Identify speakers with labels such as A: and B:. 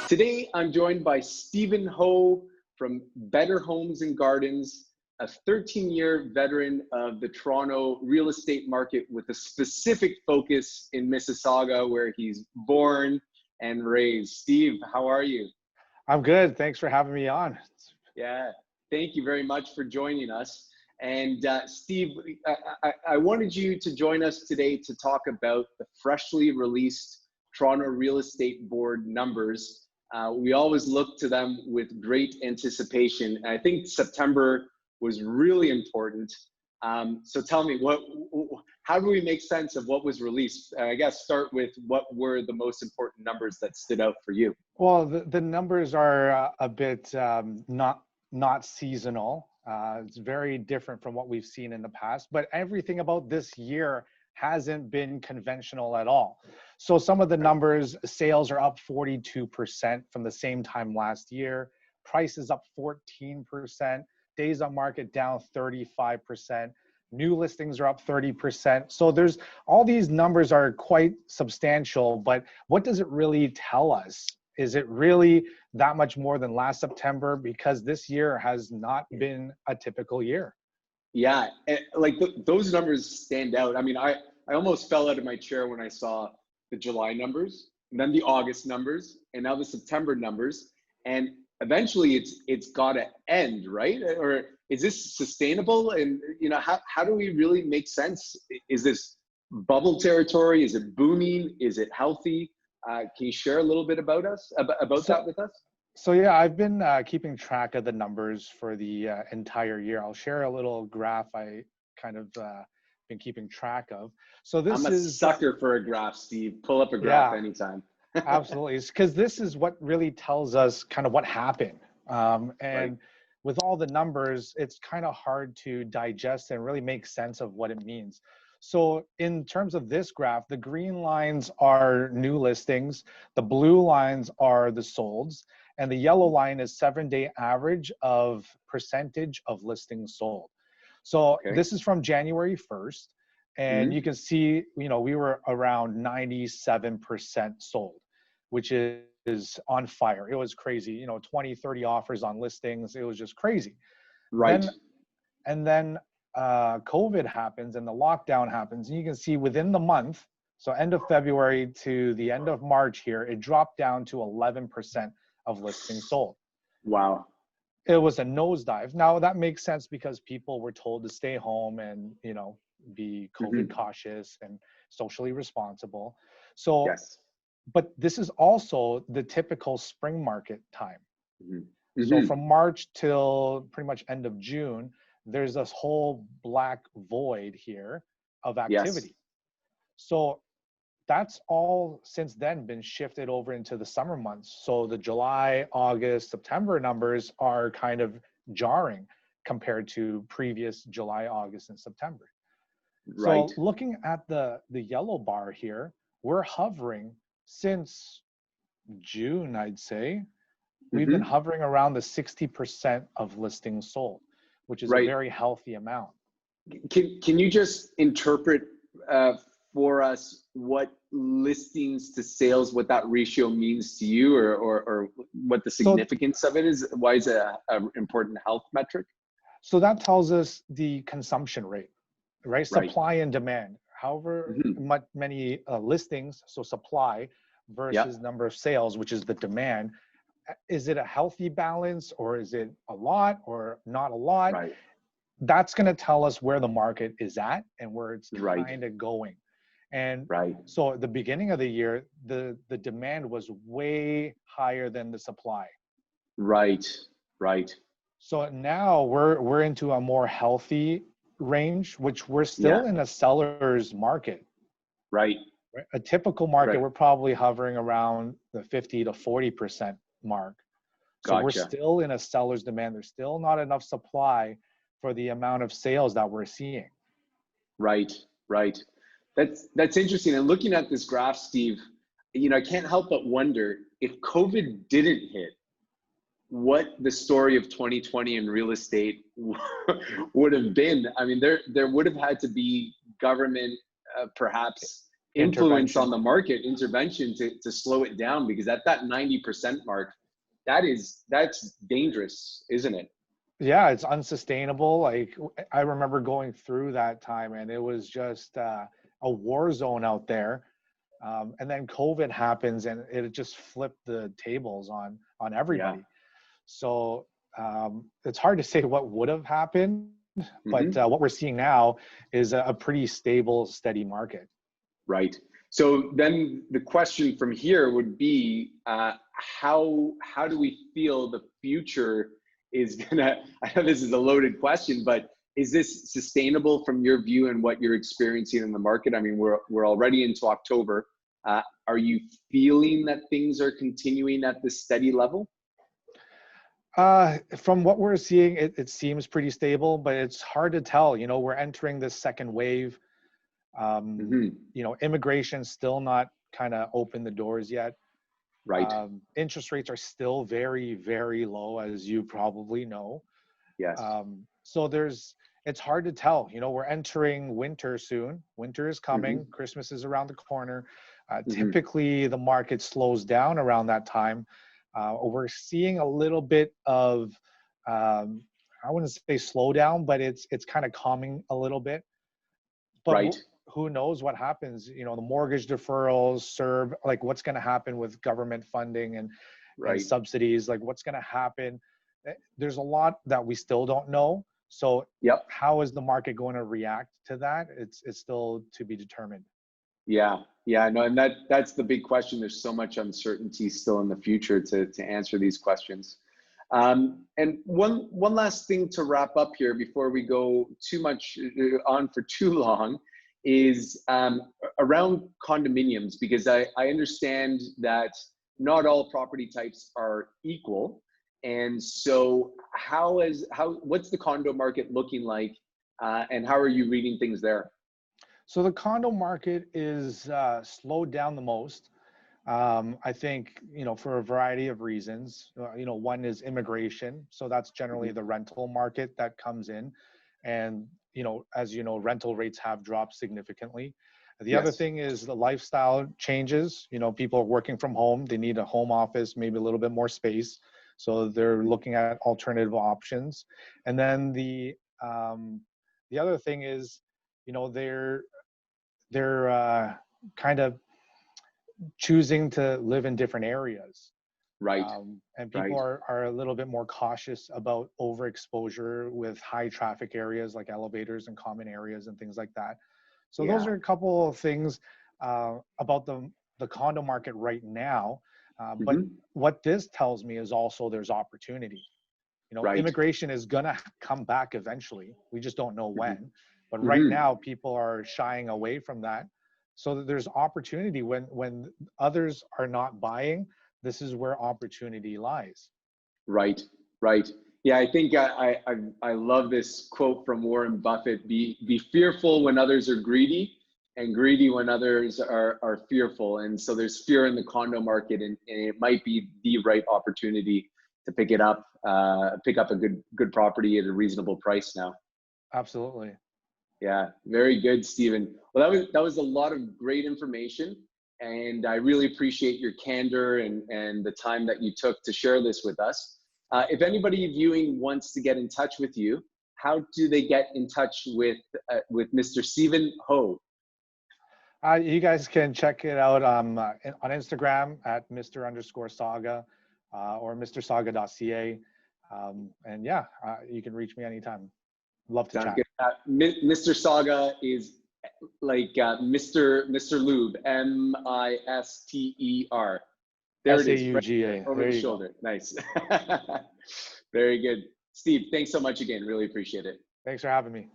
A: Today, I'm joined by Stephen Ho from Better Homes and Gardens, a 13-year veteran of the Toronto real estate market with a specific focus in Mississauga, where he's born and raised. Steve, how are you?
B: I'm good. Thanks for having me on.
A: Yeah, thank you very much for joining us. And Steve, I wanted you to join us today to talk about the freshly released Toronto Real Estate Board numbers. We always look to them with great anticipation. And I think September was really important. So tell me, how do we make sense of what was released? I guess start with what were the most important numbers that stood out for you?
B: Well, the numbers are a bit not seasonal. It's very different from what we've seen in the past, but everything about this year hasn't been conventional at all. So some of the numbers, sales are up 42% from the same time last year. Prices up 14%. Days on market down 35%. New listings are up 30%. So there's all these numbers are quite substantial, but what does it really tell us? Is it really that much more than last September? Because this year has not been a typical year.
A: Yeah, like those numbers stand out. I mean, I almost fell out of my chair when I saw the July numbers, and then the August numbers, and now the September numbers. And eventually it's got to end, right? Or is this sustainable? And how do we really make sense? Is this bubble territory? Is it booming? Is it healthy? Can you share a little bit about that with us?
B: So yeah, I've been keeping track of the numbers for the entire year. I'll share a little graph I kind of been keeping track of. So this
A: I'm a sucker for a graph, Steve. Pull up a graph anytime.
B: Absolutely, because this is what really tells us kind of what happened. And with all the numbers, it's kind of hard to digest and really make sense of what it means. So in terms of this graph, the green lines are new listings, the blue lines are the solds, and the yellow line is 7-day average of percentage of listings sold. So this is from January 1st, and you can see, we were around 97% sold, which is on fire. It was crazy, 20, 30 offers on listings. It was just crazy.
A: Right.
B: And then COVID happens and the lockdown happens, and you can see within the month, so end of February to the end of March here, it dropped down to 11% of listings sold.
A: Wow.
B: It was a nosedive. Now that makes sense because people were told to stay home and, be COVID cautious and socially responsible. So, but this is also the typical spring market time. So from March till pretty much end of June, there's this whole black void here of activity. So that's all since then been shifted over into the summer months. So the July, August, September numbers are kind of jarring compared to previous July, August, and September. So looking at the yellow bar here, we're hovering since June, I'd say. We've been hovering around the 60% of listings sold, which is a very healthy amount.
A: Can you just interpret for us what listings to sales, what that ratio means to you, or what the significance of it is? Why is it an important health metric?
B: So that tells us the consumption rate, right? Supply and demand. However many listings, so supply versus number of sales, which is the demand. Is it a healthy balance, or is it a lot or not a lot? That's going to tell us where the market is at and where it's kind of going. And so at the beginning of the year, the demand was way higher than the supply. So now we're into a more healthy range, which we're still in a seller's market. A typical market, we're probably hovering around the 50 to 40% mark. So we're still in a seller's demand. There's still not enough supply for the amount of sales that we're seeing.
A: That's interesting. And looking at this graph, Steve, I can't help but wonder if COVID didn't hit, what the story of 2020 in real estate would have been. I mean, there would have had to be government perhaps influence on
B: intervention.
A: the market, intervention to slow it down, because at that 90% mark, that's dangerous, isn't it?
B: Yeah, it's unsustainable. Like I remember going through that time, and it was just a war zone out there. And then COVID happens, and it just flipped the tables on
A: Yeah.
B: everybody. So it's hard to say what would have happened, but what we're seeing now is a pretty stable, steady market.
A: Right. So then the question from here would be, how do we feel the future is gonna? I know this is a loaded question, but is this sustainable from your view and what you're experiencing in the market? I mean, we're already into October. Are you feeling that things are continuing at this steady level?
B: From what we're seeing, it seems pretty stable, but it's hard to tell. You know, we're entering this second wave. You know, immigration still not kind of open the doors yet.
A: Right.
B: Interest rates are still very, very low, as you probably know.
A: Yes.
B: So it's hard to tell. You know, we're entering winter soon. Winter is coming. Christmas is around the corner. Typically, the market slows down around that time. We're seeing a little bit of, I wouldn't say slowdown, but it's kind of calming a little bit. But
A: right.
B: Who knows what happens? You know, the mortgage deferrals, serve, like what's going to happen with government funding and subsidies, like what's going to happen. There's a lot that we still don't know. So how is the market going to react to that? It's still to be determined.
A: Yeah, no, and that's the big question. There's so much uncertainty still in the future to answer these questions. And one last thing to wrap up here before we go too much on for too long is around condominiums, because I understand that not all property types are equal. And so what's the condo market looking like, and how are you reading things there?
B: So the condo market is slowed down the most. I think, you know, for a variety of reasons. You know, one is immigration. So that's generally the rental market that comes in. And, you know, as you know, rental rates have dropped significantly. The other thing is the lifestyle changes. You know, people are working from home. They need a home office, maybe a little bit more space. So they're looking at alternative options. And then the other thing is, you know, they're kind of choosing to live in different areas.
A: Right.
B: And people are a little bit more cautious about overexposure with high traffic areas like elevators and common areas and things like that. So those are a couple of things about the condo market right now. But what this tells me is also there's opportunity. You know, immigration is going to come back eventually. We just don't know when. But right now, people are shying away from that. So that there's opportunity when others are not buying. This is where opportunity lies. Right.
A: Yeah, I think I love this quote from Warren Buffett: "Be fearful when others are greedy, and greedy when others are fearful." And so there's fear in the condo market, and it might be the right opportunity to pick up a good property at a reasonable price now.
B: Absolutely.
A: Yeah, very good, Stephen. Well, that was a lot of great information, and I really appreciate your candor and the time that you took to share this with us. If anybody viewing wants to get in touch with you, how do they get in touch with Mr. Stephen Ho?
B: You guys can check it out on Instagram at Mr_Sauga or MrSauga.ca. And yeah, you can reach me anytime. Love to chat.
A: Mister Sauga is like Mr. Lube, Mister. There it is,
B: Sauga.
A: over the shoulder. Nice. Very good. Steve, thanks so much again. Really appreciate it.
B: Thanks for having me.